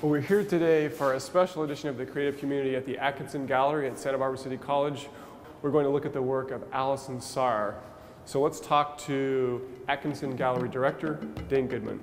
Well, we're here today for a special edition of the Creative Community at the Atkinson Gallery at Santa Barbara City College. We're going to look at the work of Alison Saar. So let's talk to Atkinson Gallery Director, Dane Goodman.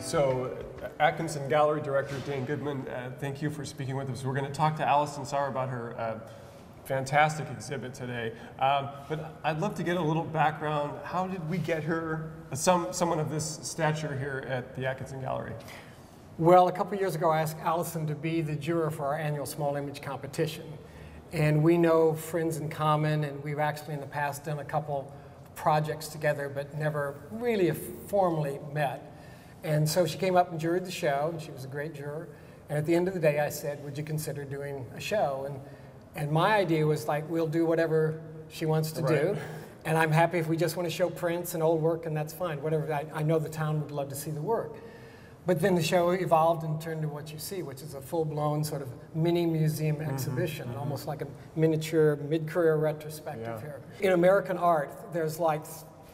So, Atkinson Gallery Director Dane Goodman, thank you for speaking with us. We're going to talk to Alison Saar about her fantastic exhibit today. But I'd love to get a little background. How did we get her, someone of this stature here at the Atkinson Gallery? Well, a couple of years ago, I asked Alison to be the juror for our annual small image competition. And we know friends in common, and we've actually in the past done a couple projects together, but never really formally met. And so she came up and juried the show, and she was a great juror. And at the end of the day, I said, would you consider doing a show? And my idea was like, we'll do whatever she wants to do. And I'm happy if we just want to show prints and old work, and that's fine. Whatever, I know the town would love to see the work. But then the show evolved and turned to what you see, which is a full-blown sort of mini museum exhibition, almost like a miniature mid-career retrospective here. In American art, there's like,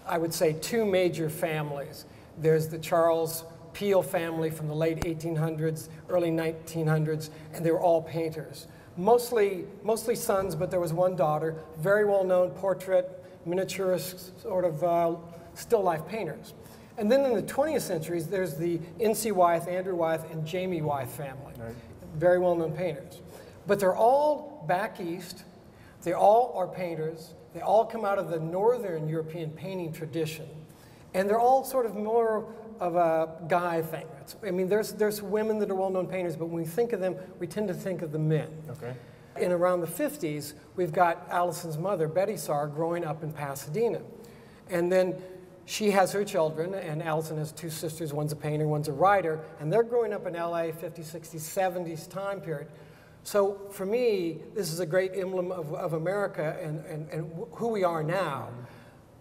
I would say, two major families. There's the Charles Peale family from the late 1800s, early 1900s, and they were all painters. Mostly sons, but there was one daughter, very well-known portrait, miniaturist, sort of still life painters. And then in the 20th centuries, there's the N.C. Wyeth, Andrew Wyeth, and Jamie Wyeth family, very well-known painters. But they're all back east, they all are painters, they all come out of the Northern European painting tradition. And they're all sort of more of a guy thing. I mean, there's women that are well-known painters, but when we think of them, we tend to think of the men. Okay. In around the 50s, we've got Alison's mother, Betty Saar, growing up in Pasadena. And then she has her children, and Alison has two sisters, one's a painter, one's a writer, and they're growing up in LA, 50s, 60s, 70s time period. So for me, this is a great emblem of America and who we are now.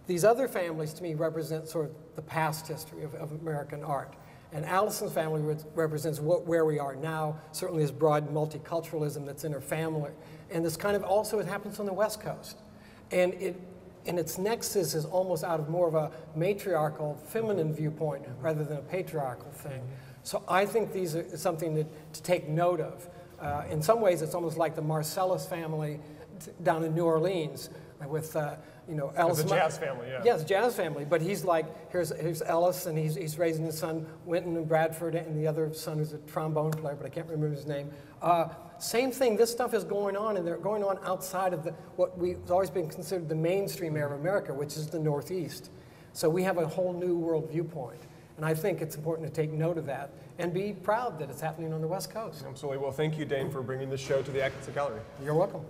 These other families, to me, represent sort of the past history of American art. And Alison's family represents where we are now, certainly this broad multiculturalism that's in her family. And this kind of also, it happens on the West Coast. And its nexus is almost out of more of a matriarchal, feminine viewpoint rather than a patriarchal thing. So I think these are something to take note of. In some ways, it's almost like the Marcellus family down in New Orleans with you know, Ellis. It's a jazz family, yeah. Yes, jazz family. But he's like, here's Ellis, and he's raising his son, Winton and Bradford, and the other son is a trombone player, but I can't remember his name. Same thing, this stuff is going on, and they're going on outside of what we've always been considered the mainstream area of America, which is the Northeast. So we have a whole new world viewpoint. And I think it's important to take note of that and be proud that it's happening on the West Coast. Absolutely. Well, thank you, Dane, for bringing this show to the Atkinson Gallery. You're welcome.